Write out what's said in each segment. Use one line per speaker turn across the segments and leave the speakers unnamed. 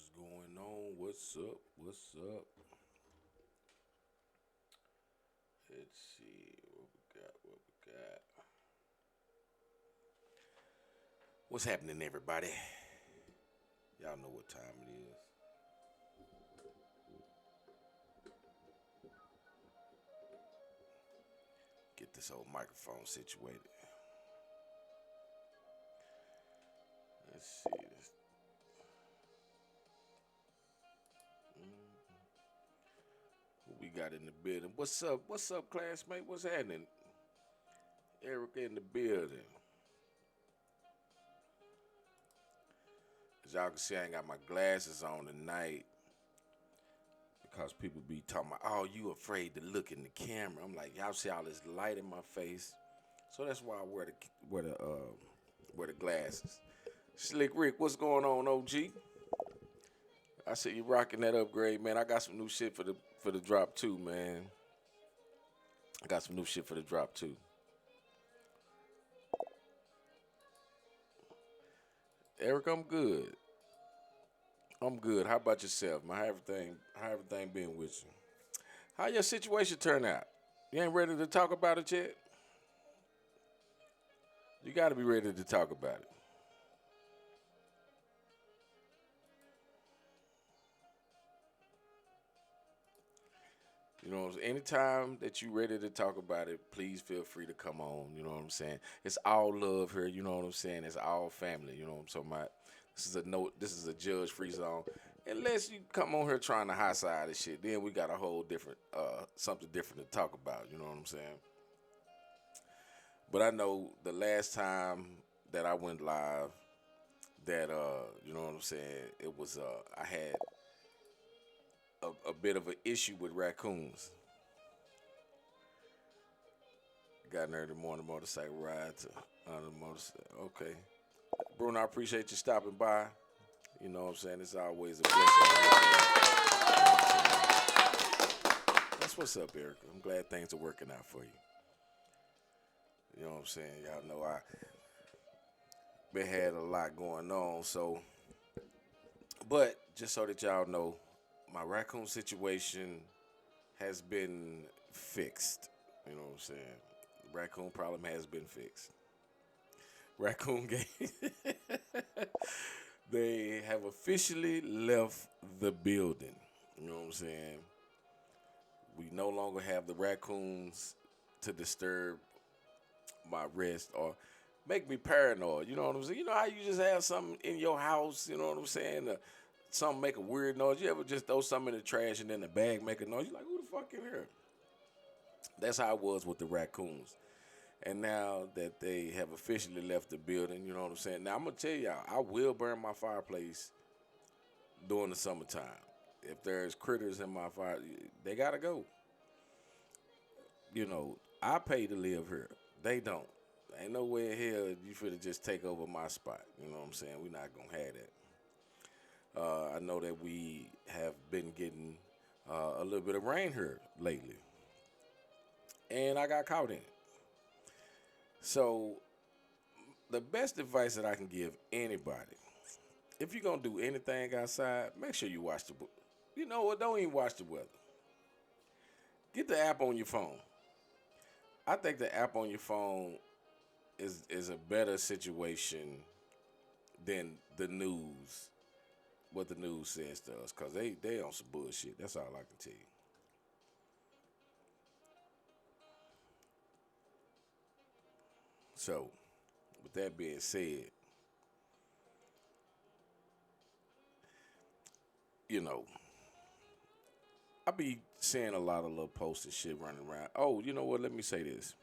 What's going on? What's up? What's up? Let's see what we got. What we got? What's happening, everybody? Y'all know what time it is. Get this old microphone situated. Let's see this. What we got in the building? What's up? What's up, classmate? What's happening? Erica in the building. As y'all can see, I ain't got my glasses on tonight because people be talking about, oh, you afraid to look in the camera. I'm like, y'all see all this light in my face, so that's why I wear the glasses. Slick Rick, what's going on, OG? I see you rocking that upgrade, man. I got some new shit for the drop too, man. I got some new shit for the drop too. Eric, I'm good. I'm good. How about yourself, man? How everything been with you? How your situation turn out? You ain't ready to talk about it yet? You got to be ready to talk about it. You know, anytime that you ready to talk about it, please feel free to come on. You know what I'm saying? It's all love here. You know what I'm saying? It's all family. You know what I'm talking about? This is a note. This is a judge free zone. Unless you come on here trying to high side of shit, then we got a whole different, something different to talk about. You know what I'm saying? But I know the last time that I went live, that you know what I'm saying? It was I had a bit of an issue with raccoons. Got an early morning motorcycle ride to on the motorcycle. Okay, Bruno, I appreciate you stopping by. You know what I'm saying? It's always a blessing. That's what's up, Erica. I'm glad things are working out for you. You know what I'm saying? Y'all know I been had a lot going on, so but just so that y'all know, my raccoon situation has been fixed. You know what I'm saying? The raccoon problem has been fixed. Raccoon game. They have officially left the building. You know what I'm saying? We no longer have the raccoons to disturb my rest or make me paranoid. You know what I'm saying? You know how you just have something in your house, you know what I'm saying? Something make a weird noise. You ever just throw something in the trash and then the bag make a noise? You're like, who the fuck in here? That's how it was with the raccoons. And now that they have officially left the building, you know what I'm saying? Now I'm gonna tell y'all, I will burn my fireplace during the summertime. If there's critters in my fire, they gotta go. You know, I pay to live here. They don't. Ain't no way in hell you finna just take over my spot. You know what I'm saying? We're not gonna have that. I know that we have been getting a little bit of rain here lately, and I got caught in it. So the best advice that I can give anybody, if you're gonna do anything outside, make sure you watch the. You know what? Don't even watch the weather. Get the app on your phone. I think the app on your phone is a better situation than the news. What the news says to us, cause they on some bullshit. That's all I can tell you. So, with that being said, you know, I be seeing a lot of little posts and shit running around. Oh, you know what? Let me say this.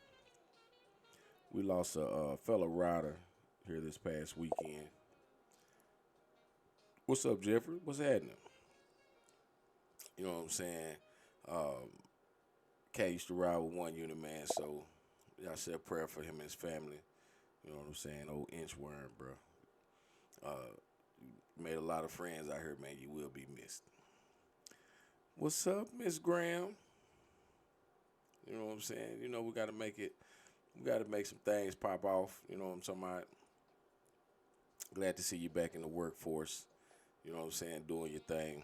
We lost a fellow rider here this past weekend. What's up, Jeffrey? What's happening? You know what I'm saying? Um, Cat used to ride with one unit, man. So y'all say a prayer for him and his family. You know what I'm saying? Old inchworm, bro. Uh, made a lot of friends out here, man. You will be missed. What's up, Miss Graham? You know what I'm saying? You know we got to make it. We got to make some things pop off. You know what I'm talking about? Glad to see you back in the workforce. You know what I'm saying? Doing your thing.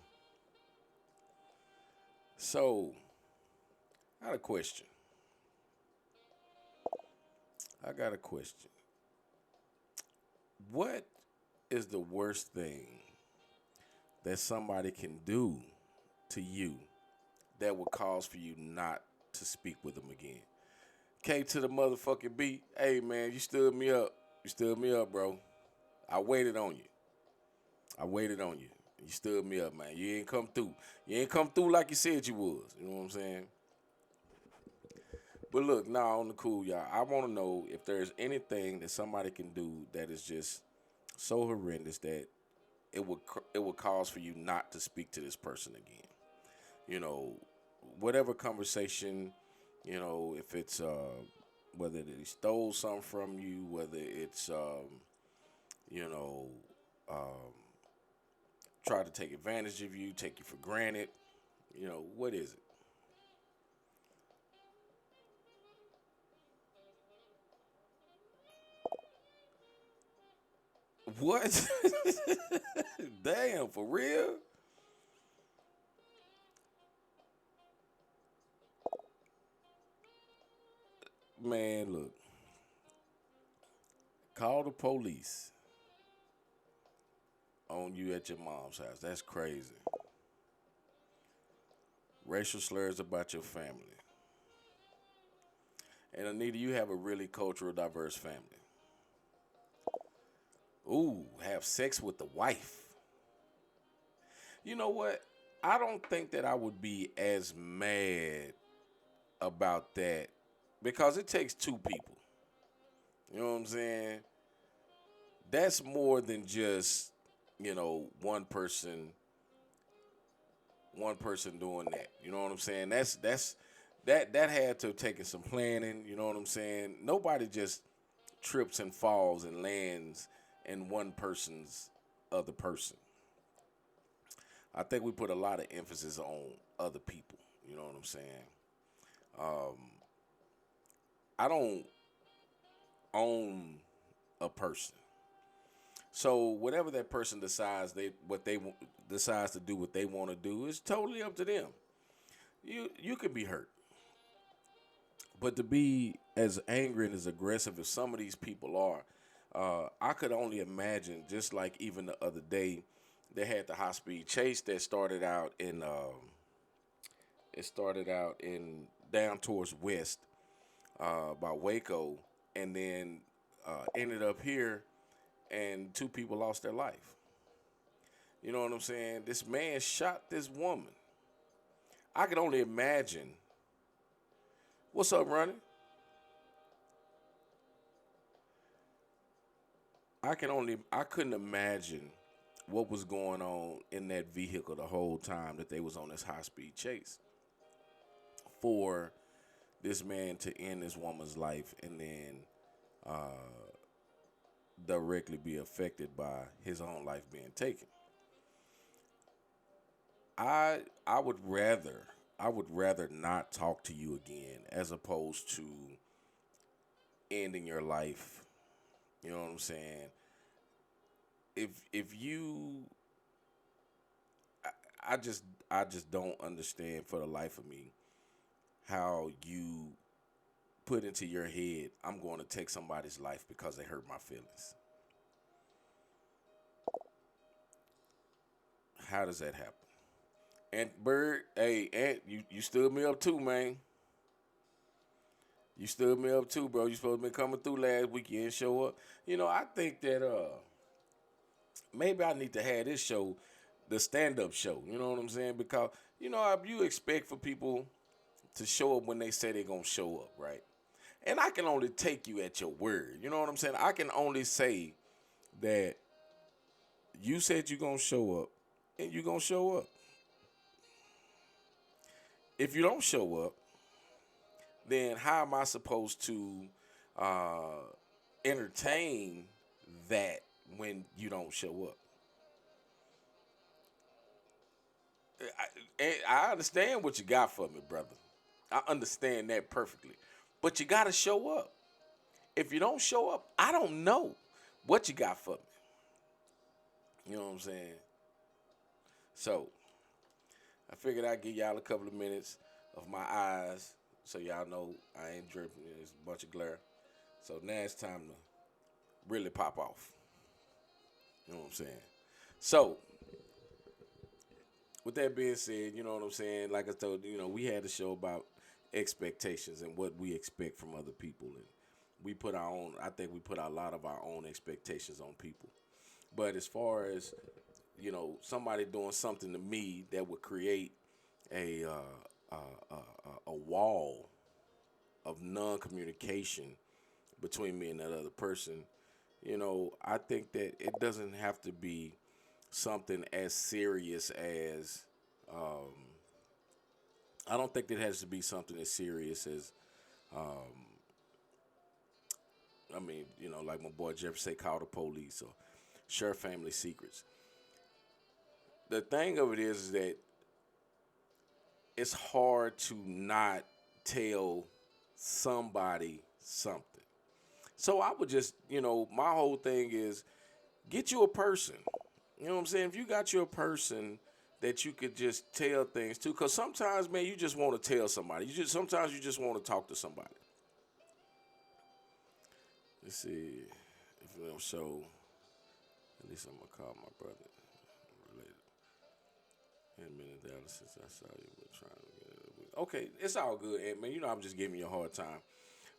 So, I got a question. I got a question. What is the worst thing that somebody can do to you that would cause for you not to speak with them again? K to the motherfucking B. Hey man, you stood me up. You stood me up, bro. I waited on you. I waited on you. You stood me up, man. You ain't come through. You ain't come through like you said you was. You know what I'm saying? But look, now on the cool, y'all. I want to know if there's anything that somebody can do that is just so horrendous that it would cause for you not to speak to this person again. You know, whatever conversation, if it's whether they stole something from you, whether it's you know, um, try to take advantage of you, take you for granted. What is it? What? Damn, for real? Man, look, call the police on you at your mom's house. That's crazy. Racial slurs about your family. And Anita, you have a really cultural diverse family. Ooh, have sex with the wife. You know what? I don't think that I would be as mad about that because it takes two people. You know what I'm saying? That's more than just, one person doing that. You know what I'm saying? That had to have taken some planning, you know what I'm saying? Nobody just trips and falls and lands in one person's other person. I think we put a lot of emphasis on other people. You know what I'm saying? Um, I don't own a person, so whatever that person decides decides to do what they want to do is totally up to them. You could be hurt, but to be as angry and as aggressive as some of these people are, I could only imagine. Just like even the other day, they had the high speed chase that started out in down towards west by Waco, and then ended up here, and two people lost their life. You know what I'm saying? This man shot this woman. I could only imagine. What's up, Ronnie? I couldn't imagine what was going on in that vehicle the whole time that they was on this high speed chase for this man to end this woman's life and then directly be affected by his own life being taken. I would rather not talk to you again as opposed to ending your life. You know what I'm saying? If you I just I just don't understand for the life of me how you put into your head I'm going to take somebody's life because they hurt my feelings. How does that happen? And Bird, hey, Ant, you stood me up too, man. You stood me up too, bro. You supposed to be coming through last week. You didn't show up. I think that maybe I need to have this show, the stand up show. You know what I'm saying? Because you expect for people to show up when they say they're gonna show up, right? And I can only take you at your word. You know what I'm saying? I can only say that you said you're gonna show up, and you're gonna show up. If you don't show up, then how am I supposed to uh, entertain that when you don't show up? I understand what you got for me, brother. I understand that perfectly. But you got to show up. If you don't show up, I don't know what you got for me. You know what I'm saying? So I figured I'd give y'all a couple of minutes of my eyes so y'all know I ain't dripping. It's a bunch of glare. So now it's time to really pop off. You know what I'm saying? So with that being said, you know what I'm saying? Like I told you, we had a show about expectations and what we expect from other people. And we put our own, I think we put a lot of our own expectations on people. But as far as, somebody doing something to me that would create a, a wall of non communication between me and that other person, I think that it doesn't have to be something as serious as I don't think it has to be something as serious as like my boy Jeff say, call the police or share family secrets. The thing of it is that it's hard to not tell somebody something. So I would just, my whole thing is get you a person. You know what I'm saying? If you got you a person that you could just tell things to, because sometimes, man, you just want to tell somebody. Sometimes you just want to talk to somebody. Let's see if it'll show. At least I'm gonna call my brother. Related. Had been in Dallas since I saw you, but trying to get it. Okay, it's all good, Ant, man. I'm just giving you a hard time,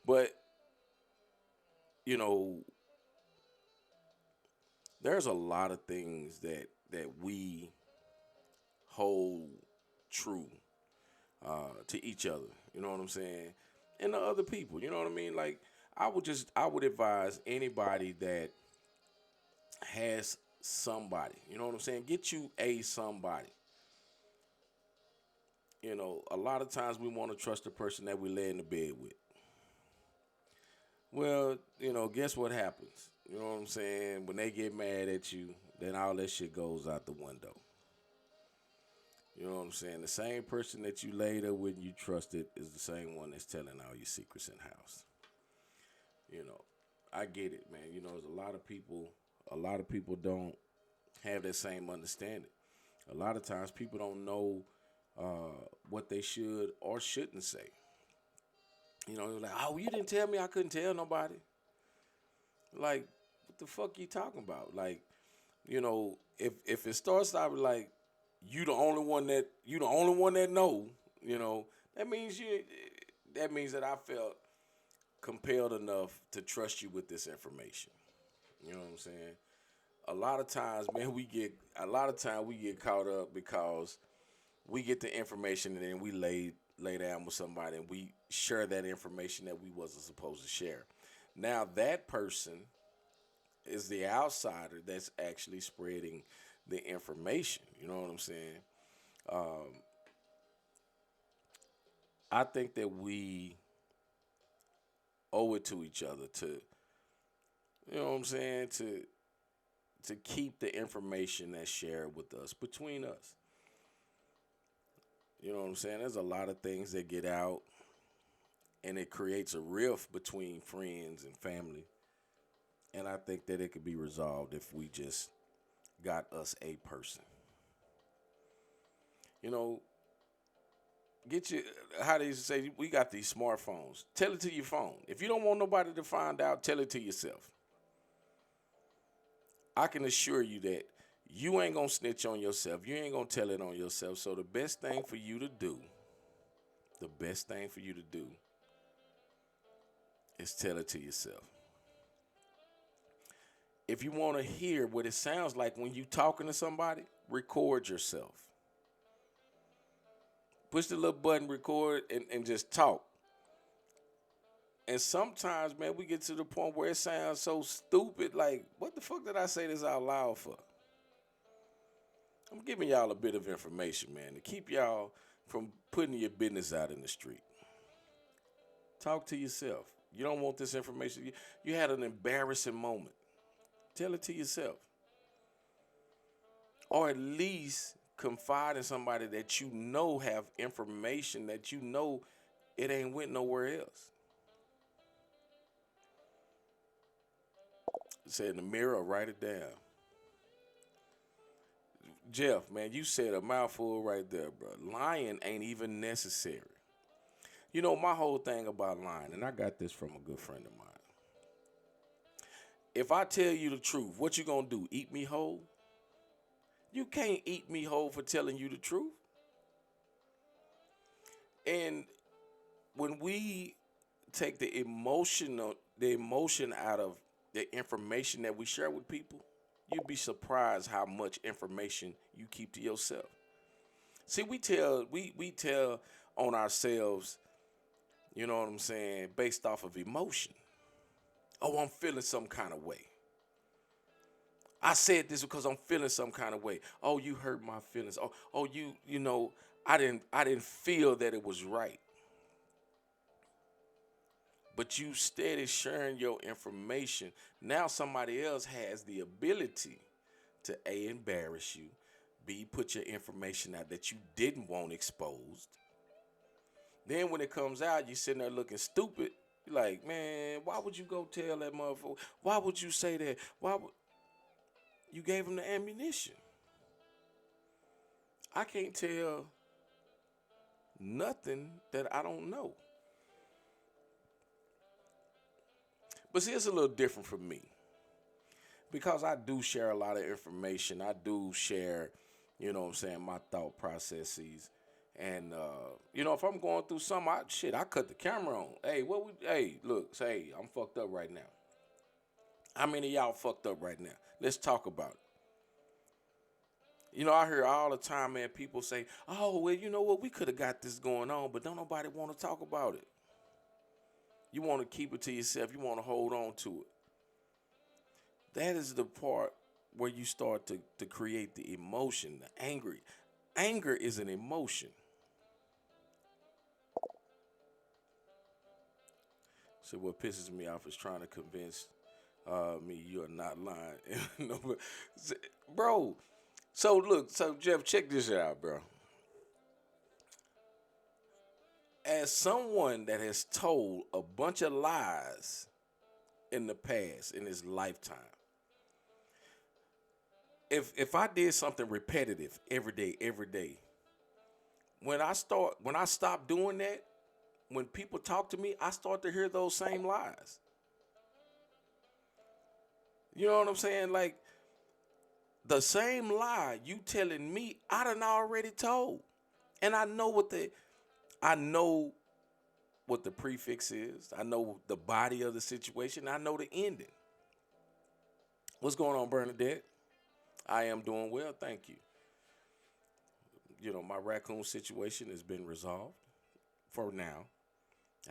but you know, there's a lot of things that we hold true to each other. You know what I'm saying? And to other people. You know what I mean? Like I would advise anybody that has somebody. You know what I'm saying? Get you a somebody. A lot of times we want to trust the person that we lay in the bed with. Well, guess what happens? You know what I'm saying? When they get mad at you, then all that shit goes out the window. You know what I'm saying? The same person that you laid up with and you trusted is the same one that's telling all your secrets in house. I get it, man. There's a lot of people don't have that same understanding. A lot of times people don't know what they should or shouldn't say. They're like, oh, you didn't tell me I couldn't tell nobody. Like, what the fuck you talking about? Like, if it starts out with like, you the only one that know, that means that I felt compelled enough to trust you with this information. You know what I'm saying? A lot of times, man, we get caught up because we get the information and then we lay down with somebody and we share that information that we wasn't supposed to share. Now that person is the outsider that's actually spreading the information. You know what I'm saying? Um, I think that we owe it to each other to, you know what I'm saying, to keep the information that's shared with us between us. You know what I'm saying? There's a lot of things that get out and it creates a rift between friends and family. And I think that it could be resolved if we just got us a person. You know, get you, how they say, we got these smartphones. Tell it to your phone. If you don't want nobody to find out, tell it to yourself. I can assure you that you ain't going to snitch on yourself. You ain't going to tell it on yourself. So the best thing for you to do is tell it to yourself. If you want to hear what it sounds like when you talking to somebody, record yourself. Push the little button, record, and just talk. And sometimes, man, we get to the point where it sounds so stupid. Like, what the fuck did I say this out loud for? I'm giving y'all a bit of information, man, to keep y'all from putting your business out in the street. Talk to yourself. You don't want this information. You had an embarrassing moment. Tell it to yourself. Or at least confide in somebody that you know have information that you know it ain't went nowhere else. Say in the mirror, write it down. Jeff, man, you said a mouthful right there, bro. Lying ain't even necessary. You know, my whole thing about lying, and I got this from a good friend of mine. If I tell you the truth, what you gonna do? Eat me whole? You can't eat me whole for telling you the truth. And when we take the emotion out of the information that we share with people, you'd be surprised how much information you keep to yourself. See, we tell on ourselves, you know what I'm saying, based off of emotion. Oh, I'm feeling some kind of way. I said this because I'm feeling some kind of way. Oh, you hurt my feelings. Oh, you know, I didn't feel that it was right. But you steady sharing your information. Now somebody else has the ability to A, embarrass you, B, put your information out that you didn't want exposed. Then when it comes out, you sitting there looking stupid. You're like, man, why would you go tell that motherfucker? Why would you say that? Why would you gave him the ammunition? I can't tell nothing that I don't know. But see, it's a little different for me because I do share a lot of information. I do share, you know what I'm saying, my thought processes. And, you know, if I'm going through something, I cut the camera on. Hey, look, say, I'm fucked up right now. How many of y'all fucked up right now? Let's talk about it. You know, I hear all the time, man, people say, oh, well, you know what, we could have got this going on, but don't nobody want to talk about it. You want to keep it to yourself. You want to hold on to it. That is the part where you start to create the emotion, the angry. Anger is an emotion. So what pisses me off is trying to convince me you're not lying. No, bro, so Jeff, check this out, bro. As someone that has told a bunch of lies in the past, in his lifetime, if I did something repetitive every day, when I stop doing that, when people talk to me, I start to hear those same lies. You know what I'm saying? Like the same lie you telling me, I done already told. And I know what the prefix is. I know the body of the situation. I know the ending. What's going on, Bernadette? I am doing well, thank you. You know, my raccoon situation has been resolved for now.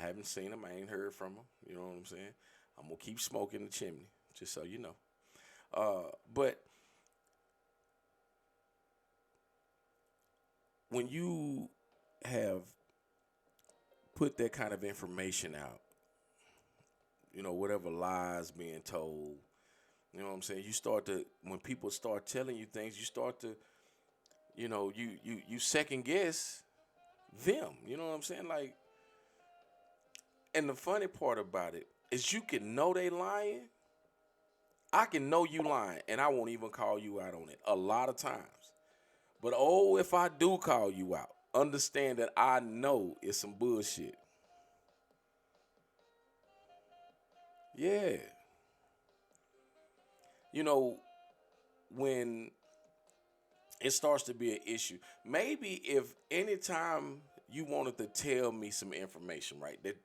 I haven't seen him. I ain't heard from him. You know what I'm saying? I'm going to keep smoking the chimney, just so you know. But when you have put that kind of information out, you know, whatever lies being told, you know what I'm saying? When people start telling you things, you start to, you know, you second guess them. You know what I'm saying? Like, and the funny part about it is you can know they lying. I can know you lying, and I won't even call you out on it a lot of times. But oh, if I do call you out, understand that I know it's some bullshit. Yeah. You know, when it starts to be an issue, maybe if anytime you wanted to tell me some information, right, that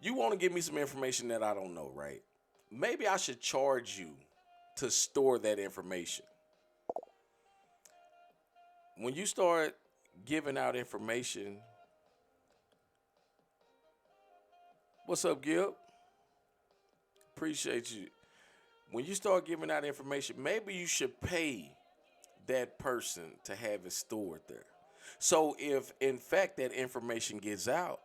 you want to give me some information that I don't know, right, maybe I should charge you to store that information. When you start giving out information, what's up, Gil? Appreciate you. When you start giving out information, maybe you should pay that person to have it stored there. So if in fact that information gets out,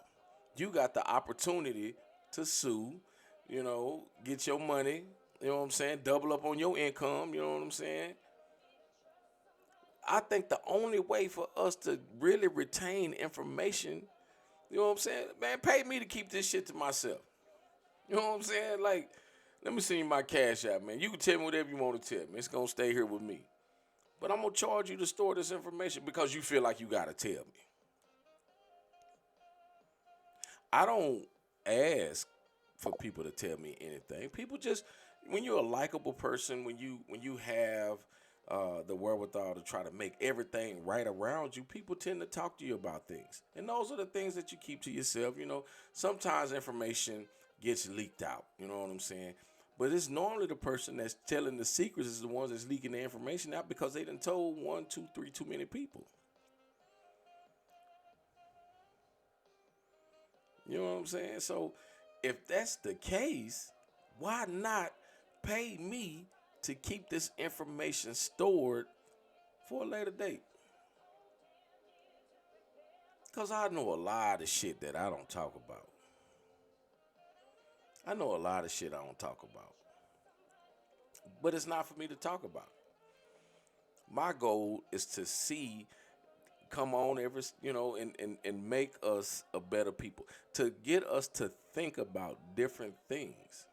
you got the opportunity to sue, you know, get your money, you know what I'm saying, double up on your income, you know what I'm saying? I think the only way for us to really retain information, you know what I'm saying, man, pay me to keep this shit to myself. You know what I'm saying? Like, let me send you my cash out, man. You can tell me whatever you want to tell me. It's going to stay here with me. But I'm going to charge you to store this information because you feel like you got to tell me. I don't ask for people to tell me anything. People just, when you're a likable person, when you have the wherewithal to try to make everything right around you, people tend to talk to you about things, and those are the things that you keep to yourself. Sometimes information gets leaked out. You know what I'm saying? But it's normally the person that's telling the secrets is the ones that's leaking the information out because they done told one, two, three too many people. You know what I'm saying? So if that's the case, why not pay me to keep this information stored for a later date? Because I know a lot of shit that I don't talk about. I know a lot of shit I don't talk about. But it's not for me to talk about. My goal is to see come on every and make us a better people. To get us to think about different things.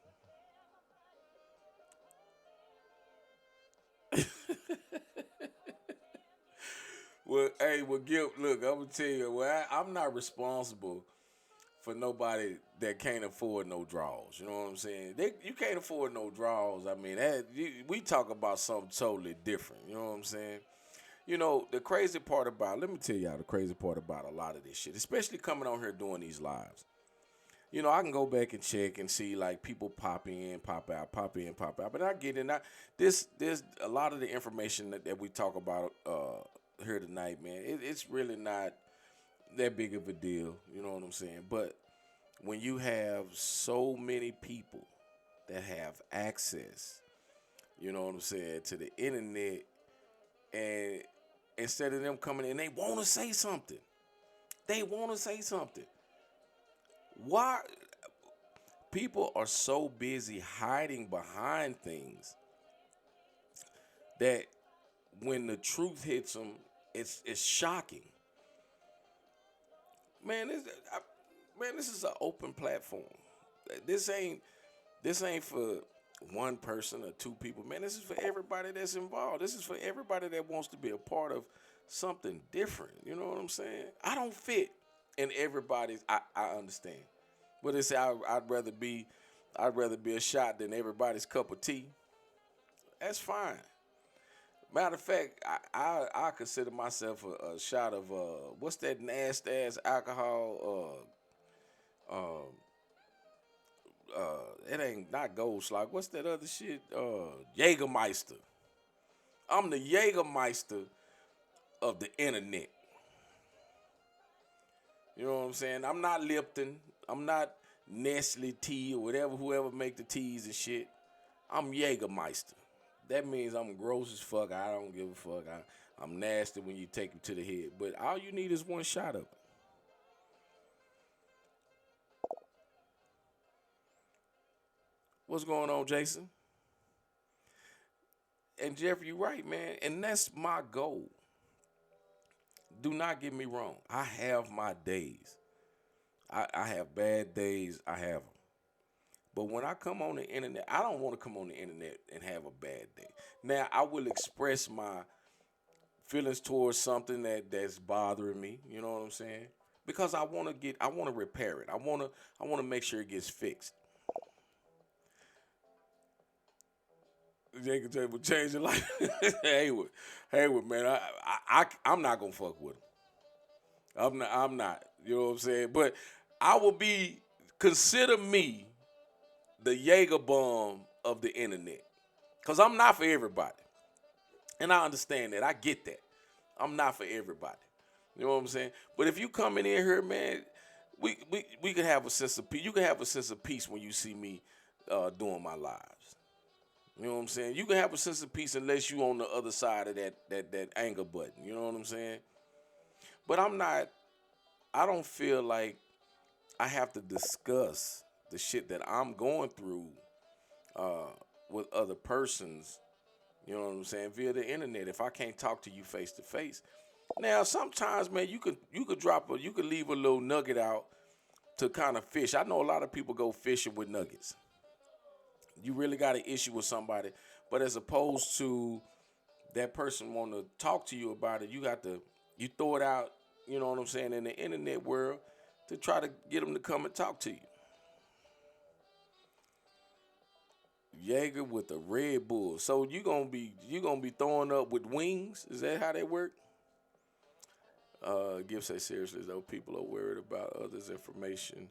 Well, hey, Gil, look, I'm gonna tell you, I'm not responsible for nobody that can't afford no draws. You know what I'm saying? You can't afford no draws. I mean, we talk about something totally different. You know what I'm saying? The crazy part about, let me tell y'all the crazy part about a lot of this shit, especially coming on here doing these lives. I can go back and check and see like people pop in, pop out, pop in, pop out. But I get it. There's a lot of the information that we talk about here tonight, man. It's really not that big of a deal. You know what I'm saying? But when you have so many people that have access, you know what I'm saying, to the internet, and instead of them coming in, they want to say something. They want to say something. Why? People are so busy hiding behind things that when the truth hits them, it's shocking. Man, this is an open platform. This ain't for one person or two people. Man, this is for everybody that's involved. This is for everybody that wants to be a part of something different. You know what I'm saying? I don't fit in everybody's. I understand, but they say I'd rather be a shot than everybody's cup of tea. That's fine. Matter of fact, I consider myself a shot of what's that nasty ass alcohol? It ain't not Goldschlag. What's that other shit? Jägermeister. I'm the Jägermeister of the internet. You know what I'm saying? I'm not Lipton. I'm not Nestle tea or whatever, whoever make the teas and shit. I'm Jägermeister. That means I'm gross as fuck. I don't give a fuck. I'm nasty when you take it to the head. But all you need is one shot of it. What's going on, Jason? And Jeffrey, you're right, man. And that's my goal. Do not get me wrong. I have my days. I have bad days. I have them. But when I come on the internet, I don't want to come on the internet and have a bad day. Now, I will express my feelings towards something that's bothering me. You know what I'm saying? Because I want to repair it. I want to make sure it gets fixed. Jacob Table change your life. Haywood, man, I'm not gonna fuck with him. I'm not. You know what I'm saying? But I will be consider me the Jaeger bomb of the internet, cause I'm not for everybody, and I understand that. I get that. I'm not for everybody. You know what I'm saying? But if you coming in here, man, we can have a sense of peace. You can have a sense of peace when you see me doing my lives. You know what I'm saying? You can have a sense of peace unless you on the other side of that anger button. You know what I'm saying? But I don't feel like I have to discuss the shit that I'm going through with other persons, you know what I'm saying, via the internet if I can't talk to you face to face. Now, sometimes, man, you could leave a little nugget out to kind of fish. I know a lot of people go fishing with nuggets. You really got an issue with somebody, but as opposed to that person want to talk to you about it, you throw it out, you know what I'm saying, in the internet world to try to get them to come and talk to you. Jaeger with a Red Bull. So you gonna be throwing up with wings? Is that how they work? Gift say seriously though, people are worried about others' information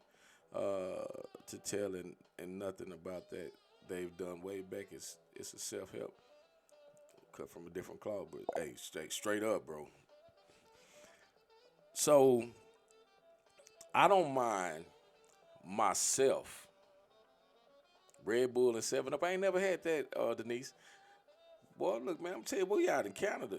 to tell and nothing about that they've done way back. It's a self help cut from a different cloth, but hey, straight up, bro. So I don't mind myself. Red Bull and 7 Up. I ain't never had that, Denise. Boy, look, man, I'm telling you, we out in Canada.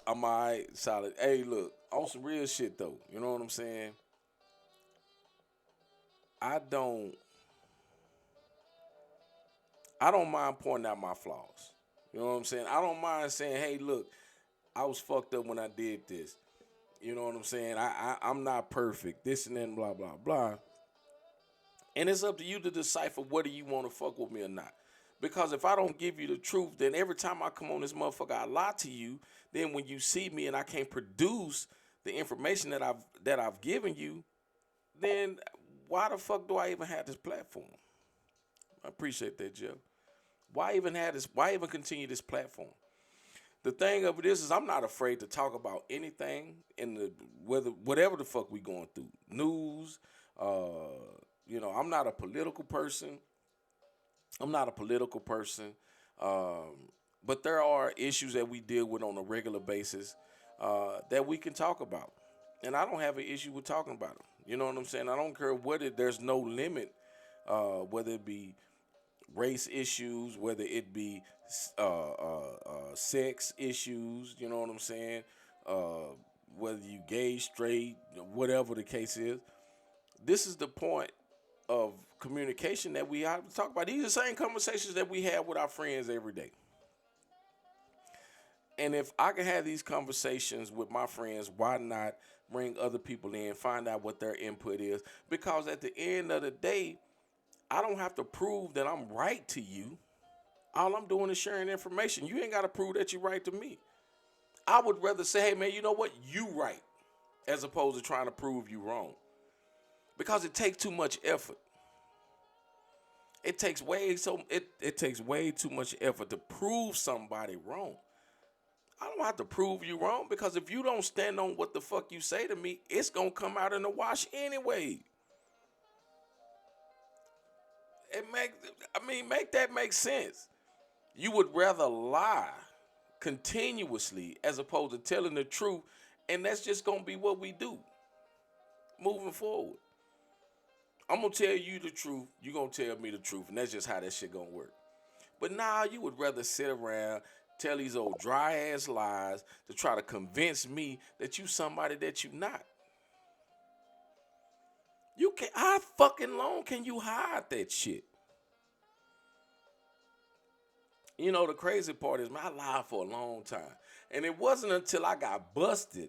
I'm all right, solid. Hey, look, on some real shit, though. You know what I'm saying? I don't I don't mind pointing out my flaws. You know what I'm saying? I don't mind saying, hey, look, I was fucked up when I did this. You know what I'm saying? I'm not perfect. This and then blah, blah, blah. And it's up to you to decipher whether you want to fuck with me or not. Because if I don't give you the truth, then every time I come on this motherfucker, I lie to you. Then when you see me and I can't produce the information that I've given you, then why the fuck do I even have this platform? I appreciate that, Jeff. Why even have this? Why even continue this platform? The thing of it is I'm not afraid to talk about anything in the whatever the fuck we going through. News, I'm not a political person. But there are issues that we deal with on a regular basis that we can talk about. And I don't have an issue with talking about them. You know what I'm saying? I don't care there's no limit, whether it be race issues, whether it be sex issues, you know what I'm saying? Whether you gay, straight, whatever the case is. This is the point of communication that we have to talk about. These are the same conversations that we have with our friends every day. And if I can have these conversations with my friends, why not bring other people in, find out what their input is? Because at the end of the day, I don't have to prove that I'm right to you. All I'm doing is sharing information. You ain't got to prove that you're right to me. I would rather say, hey, man, you know what? You right, as opposed to trying to prove you wrong. Because it takes too much effort. It takes way too much effort to prove somebody wrong. I don't have to prove you wrong, because if you don't stand on what the fuck you say to me, it's going to come out in the wash anyway. Make that make sense. You would rather lie continuously as opposed to telling the truth, and that's just going to be what we do moving forward. I'm going to tell you the truth, you're going to tell me the truth, and that's just how that shit going to work. But now you would rather sit around, tell these old dry-ass lies to try to convince me that you somebody that you not. How fucking long can you hide that shit? You know, the crazy part is, man, I lied for a long time. And it wasn't until I got busted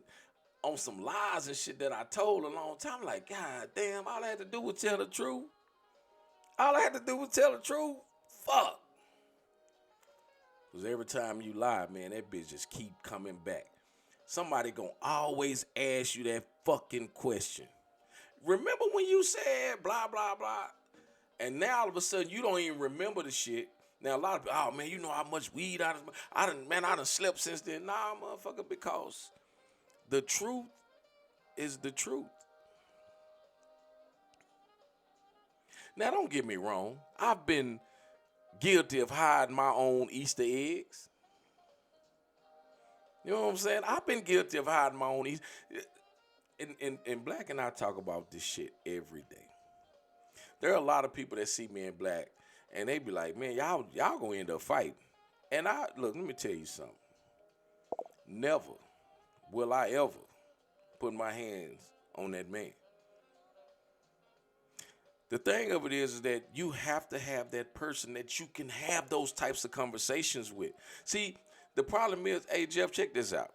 on some lies and shit that I told a long time. Like, God damn, all I had to do was tell the truth. Fuck. Because every time you lie, man, that bitch just keep coming back. Somebody gonna always ask you that fucking question. Remember when you said blah, blah, blah? And now all of a sudden you don't even remember the shit. Now a lot of people, oh man, you know how much weed I done slept since then. Nah, motherfucker, because the truth is the truth. Now don't get me wrong. I've been guilty of hiding my own Easter eggs. You know what I'm saying? I've been guilty of hiding my own Easter. In Black and I talk about this shit every day. There are a lot of people that see me in Black and they be like, man, y'all gonna end up fighting. And let me tell you something. Never will I ever put my hands on that man. The thing of it is that you have to have that person that you can have those types of conversations with. See, the problem is, hey, Jeff, check this out.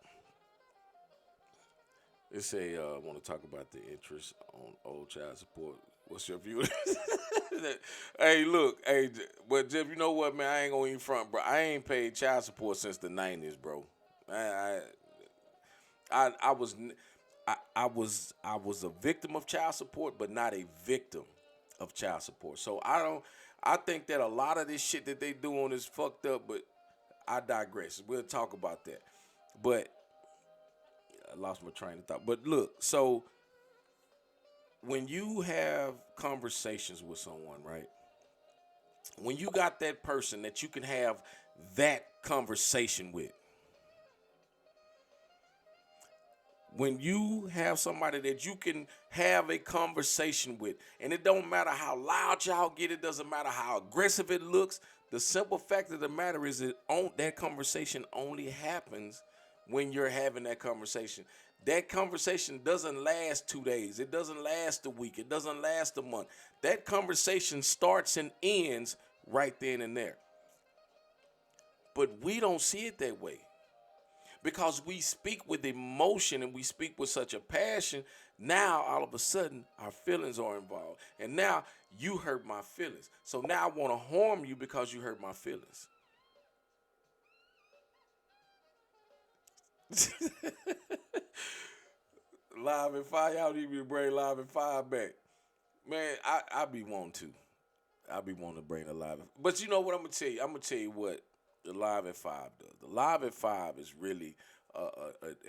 They say, I want to talk about the interest on old child support. What's your view? Hey, look, hey, but Jeff, you know what, man? I ain't gonna even front, bro. I ain't paid child support since the '90s, bro. I, I was, I was a victim of child support, but not a victim of child support. So I don't. I think that a lot of this shit that they doing is fucked up, but I digress. We'll talk about that. But I lost my train of thought. But look, so when you have conversations with someone, right? When you got that person that you can have that conversation with, when you have somebody that you can have a conversation with, and it don't matter how loud y'all get, it doesn't matter how aggressive it looks. The simple fact of the matter is that conversation only happens when you're having that conversation. That conversation doesn't last 2 days. It doesn't last a week. It doesn't last a month. That conversation starts and ends right then and there. But we don't see it that way because we speak with emotion and we speak with such a passion. Now, all of a sudden, our feelings are involved. And now you hurt my feelings. So now I want to harm you because you hurt my feelings. Live and fire, y'all need me to bring live and fire back. Man, I be wanting to. I be wanting to bring the live. But you know what I'm gonna tell you? I'm gonna tell you what the live at five does. The live at five is really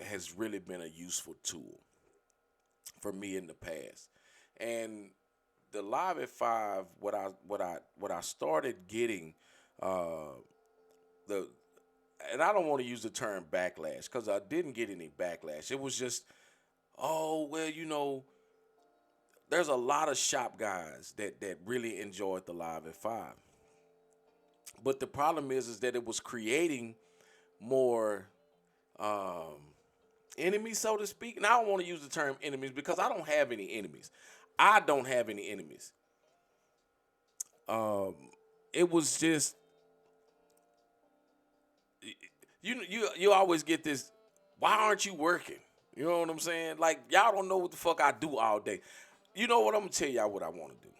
has really been a useful tool for me in the past. And the live at five, what I started getting uh, the and I don't want to use the term backlash because I didn't get any backlash. It was just, oh well, there's a lot of shop guys that really enjoyed the live at five. But the problem is that it was creating more enemies, so to speak. And I don't want to use the term enemies because I don't have any enemies. I don't have any enemies. Um, it was just you always get this. Why aren't you working? You know what I'm saying? Like y'all don't know what the fuck I do all day. You know what? I'm gonna tell y'all what I want to do.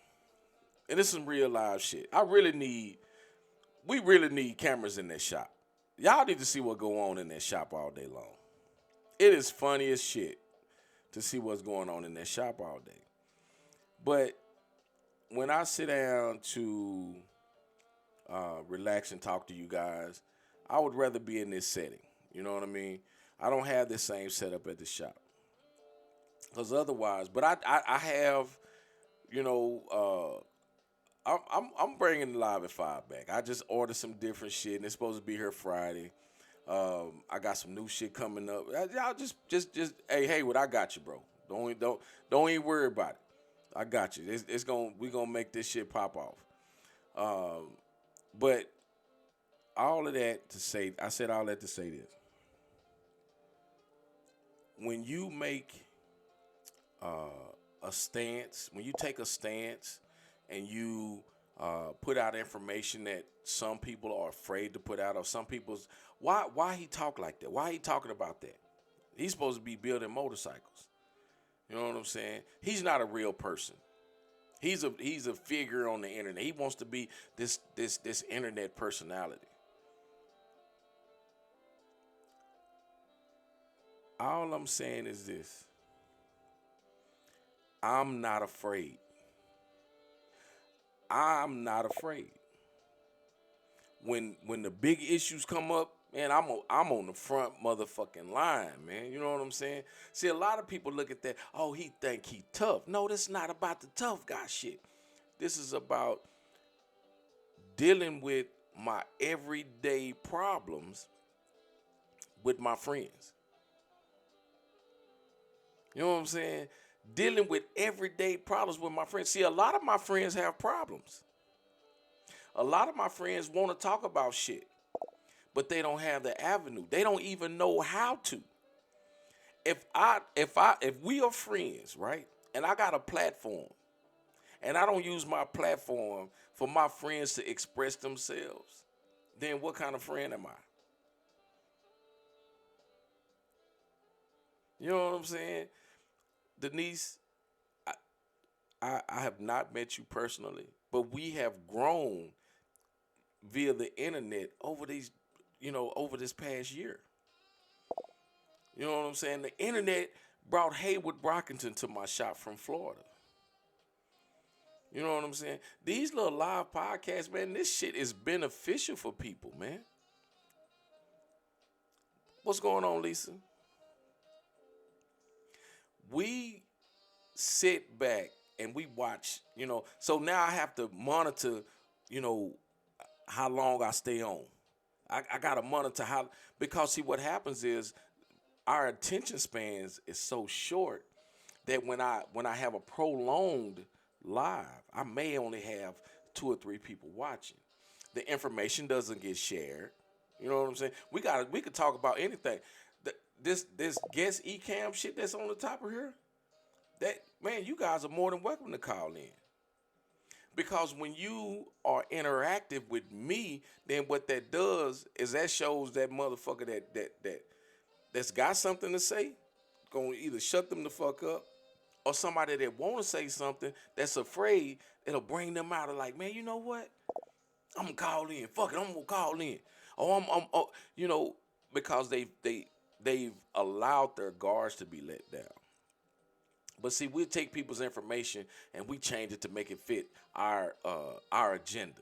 And this is some real live shit. We really need cameras in that shop. Y'all need to see what go on in that shop all day long. It is funny as shit to see what's going on in that shop all day. But when I sit down to relax and talk to you guys, I would rather be in this setting. You know what I mean? I don't have the same setup at the shop. Because otherwise, but I have, you know, I'm bringing Live at Five back. I just ordered some different shit, and it's supposed to be here Friday. I got some new shit coming up. Y'all just hey, what I got you, bro. Don't even worry about it. I got you. We gonna make this shit pop off. But all of that to say, I said all that to say this. When you make a stance, when you take a stance and you put out information that some people are afraid to put out, or some people's why he talk like that? Why he talking about that? He's supposed to be building motorcycles. You know what I'm saying? He's not a real person. He's a figure on the internet. He wants to be this internet personality. All I'm saying is this. I'm not afraid. I'm not afraid. When the big issues come up, man, I'm on the front motherfucking line, man. You know what I'm saying? See, a lot of people look at that. Oh, he think he tough. No, this is not about the tough guy shit. This is about dealing with my everyday problems with my friends. You know what I'm saying? Dealing with everyday problems with my friends. See, a lot of my friends have problems. A lot of my friends want to talk about shit, but they don't have the avenue. They don't even know how to. If we are friends, right? And I got a platform, and I don't use my platform for my friends to express themselves, then what kind of friend am I? You know what I'm saying? Denise, I have not met you personally. but we have grown via the internet over this past year. You know what I'm saying? The internet brought Hayward Brockington to my shop from Florida. You know what I'm saying? These little live podcasts, man, this shit is beneficial for people, man. What's going on, Lisa? We sit back and we watch, so now I have to monitor, you know, how long I stay on. I got to monitor because see what happens is our attention spans is so short that when I have a prolonged live, I may only have 2 or 3 people watching. The information doesn't get shared. You know what I'm saying? We could talk about anything. This guest eCam shit that's on the top of here, that man, you guys are more than welcome to call in. Because when you are interactive with me, then what that does is that shows that motherfucker that's got something to say, gonna either shut them the fuck up, or somebody that wanna say something that's afraid, it'll bring them out of like, man, you know what? I'm gonna call in. Fuck it, I'm gonna call in. Because they've allowed their guards to be let down. But see, we take people's information and we change it to make it fit our agenda.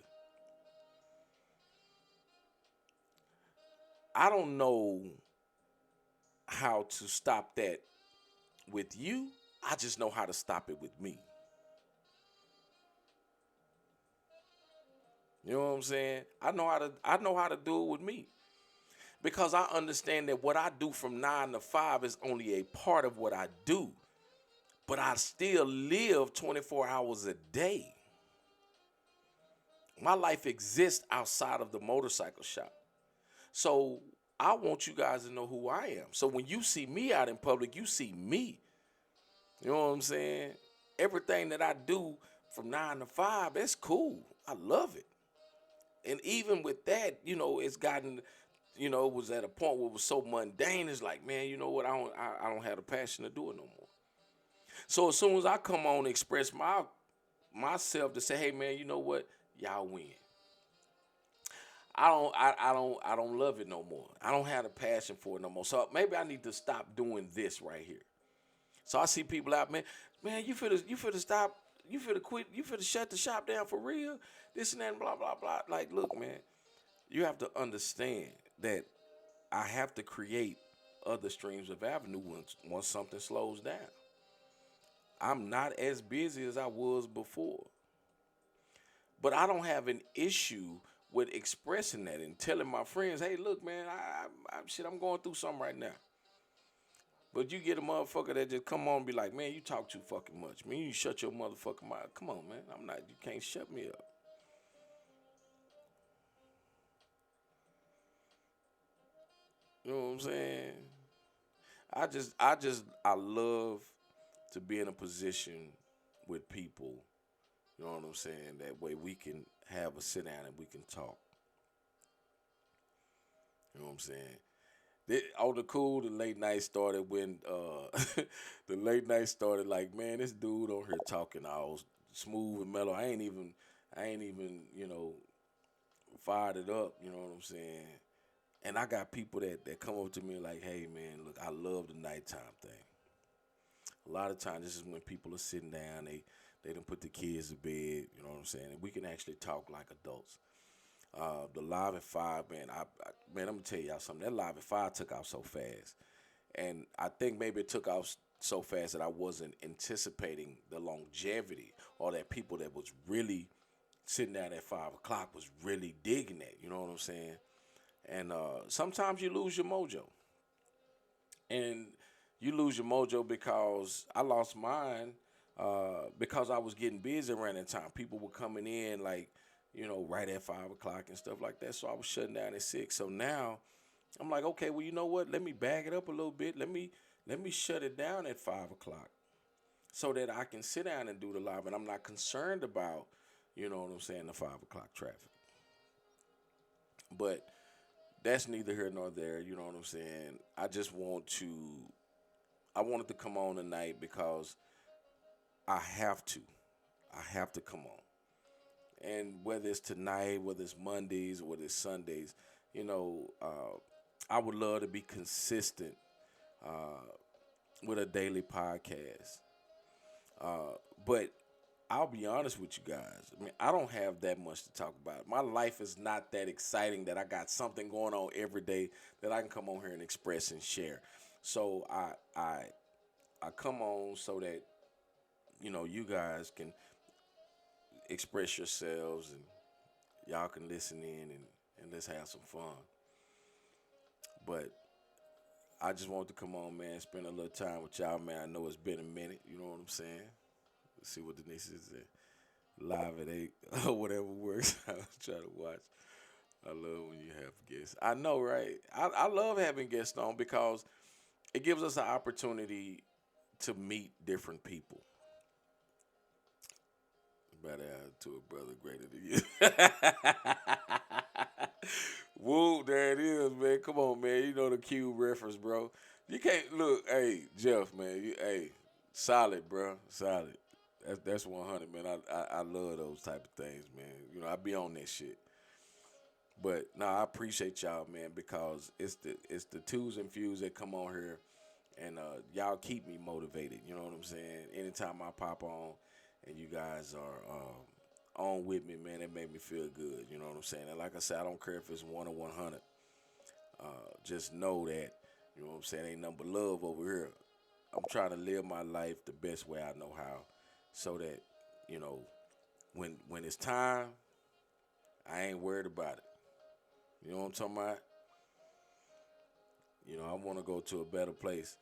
I don't know how to stop that with you. I just know how to stop it with me. You know what I'm saying? I know how to do it with me. Because I understand that what I do from 9 to 5 is only a part of what I do. But I still live 24 hours a day. My life exists outside of the motorcycle shop. So I want you guys to know who I am. So when you see me out in public, you see me. You know what I'm saying? Everything that I do from 9 to 5, that's cool. I love it. And even with that, it's gotten, it was at a point where it was so mundane. It's like, man, you know what? I don't have the passion to do it no more. So as soon as I come on and express myself to say, hey man, you know what? Y'all win. I don't love it no more. I don't have the passion for it no more. So maybe I need to stop doing this right here. So I see people out, man, you finna stop, you finna quit, you finna shut the shop down for real, this and that, and blah, blah, blah. Like, look, man, you have to understand that I have to create other streams of avenue once something slows down. I'm not as busy as I was before. But I don't have an issue with expressing that and telling my friends, hey, look, man, I'm going through something right now. But you get a motherfucker that just come on and be like, man, you talk too fucking much. Man, you shut your motherfucking mouth. Come on, man. You can't shut me up. You know what I'm saying? I love to be in a position with people. You know what I'm saying? That way we can have a sit down and we can talk. You know what I'm saying? The late night started when the late night started like, man, this dude on here talking all smooth and mellow. I ain't even, fired it up, you know what I'm saying? And I got people that come up to me like, hey man, look, I love the nighttime thing. A lot of times this is when people are sitting down, they done put the kids to bed, you know what I'm saying? And we can actually talk like adults. The Live at 5, man, I'm gonna tell y'all something. That Live at 5 took off so fast. And I think maybe it took off so fast that I wasn't anticipating the longevity, or that people that was really sitting down at 5 o'clock was really digging that, you know what I'm saying? And sometimes you lose your mojo. And you lose your mojo because I lost mine because I was getting busy around that time. People were coming in like, right at 5 o'clock and stuff like that. So I was shutting down at 6. So now I'm like, okay, well, you know what? Let me bag it up a little bit. Let me shut it down at 5 o'clock so that I can sit down and do the live. And I'm not concerned about, you know what I'm saying, the 5 o'clock traffic. But that's neither here nor there. You know what I'm saying? I wanted to come on tonight because I have to come on. And whether it's tonight, whether it's Mondays, whether it's Sundays, you know, I would love to be consistent uh, with a daily podcast. But I'll be honest with you guys. I mean, I don't have that much to talk about. My life is not that exciting that I got something going on every day that I can come on here and express and share. So I come on so that you guys can express yourselves and y'all can listen in and let's have some fun. But I just want to come on, man, spend a little time with y'all, man. I know it's been a minute. You know what I'm saying? Let's see what Denise is live at 8 or whatever works. I was trying to watch. I love when you have guests. I know, right? I love having guests on because it gives us an opportunity to meet different people. Better to a brother greater than you. Woo, there it is, man. Come on, man. You know the Cube reference, bro. You can't look. Hey, Jeff, man. Hey, solid, bro. Solid. That's 100, man. I love those type of things, man. I be on that shit. But no, I appreciate y'all, man, because it's the twos and fews that come on here, and y'all keep me motivated. You know what I'm saying? Anytime I pop on, and you guys are on with me, man, it made me feel good. You know what I'm saying? And like I said, I don't care if it's 1 or 100. Just know that, you know what I'm saying, ain't nothing but love over here. I'm trying to live my life the best way I know how, so that you know when it's time, I ain't worried about it. You know what I'm talking about? I want to go to a better place.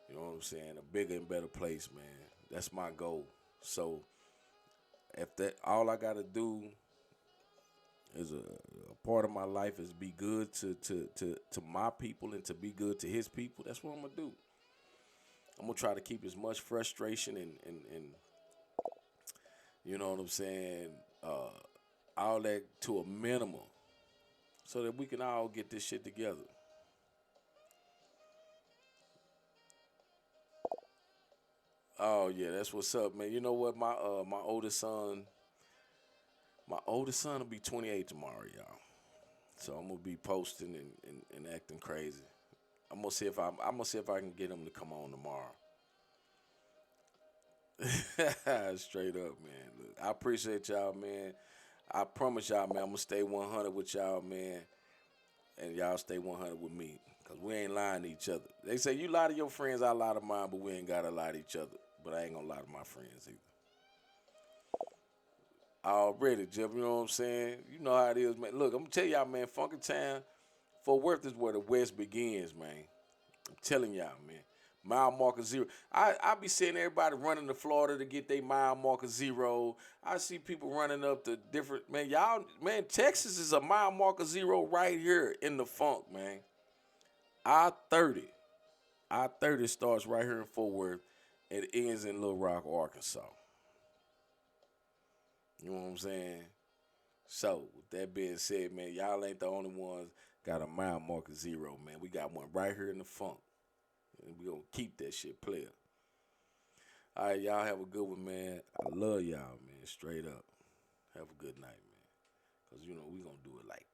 You know what I'm saying? A bigger and better place, man. That's my goal. So if that all I gotta do is a part of my life is be good to my people and to be good to his people, that's what I'm gonna do. I'm gonna try to keep as much frustration and you know what I'm saying, all that to a minimum, so that we can all get this shit together. Oh yeah, that's what's up, man. You know what? My oldest son will be 28 tomorrow, y'all. So I'm gonna be posting and acting crazy. I'm gonna see if I can get him to come on tomorrow. Straight up, man. Look, I appreciate y'all, man. I promise y'all, man, I'm gonna stay 100 with y'all, man, and y'all stay 100 with me, cause we ain't lying to each other. They say you lie to your friends, I lie to mine, but we ain't gotta lie to each other. But I ain't gonna lie to my friends either. Already, Jeff. You know what I'm saying? You know how it is, man. Look, I'm gonna tell y'all, man. Funky Town, Fort Worth is where the West begins, man. I'm telling y'all, man. Mile marker zero. I be seeing everybody running to Florida to get their mile marker zero. I see people running up to different, man. Y'all, man, Texas is a mile marker zero right here in the funk, man. I 30. I 30 starts right here in Fort Worth and it ends in Little Rock, Arkansas. You know what I'm saying? So, with that being said, man, y'all ain't the only ones got a mile marker zero, man. We got one right here in the funk. And we gonna keep that shit player. All right, y'all have a good one, man. I love y'all, man. Straight up. Have a good night, man. Cause we gonna do it like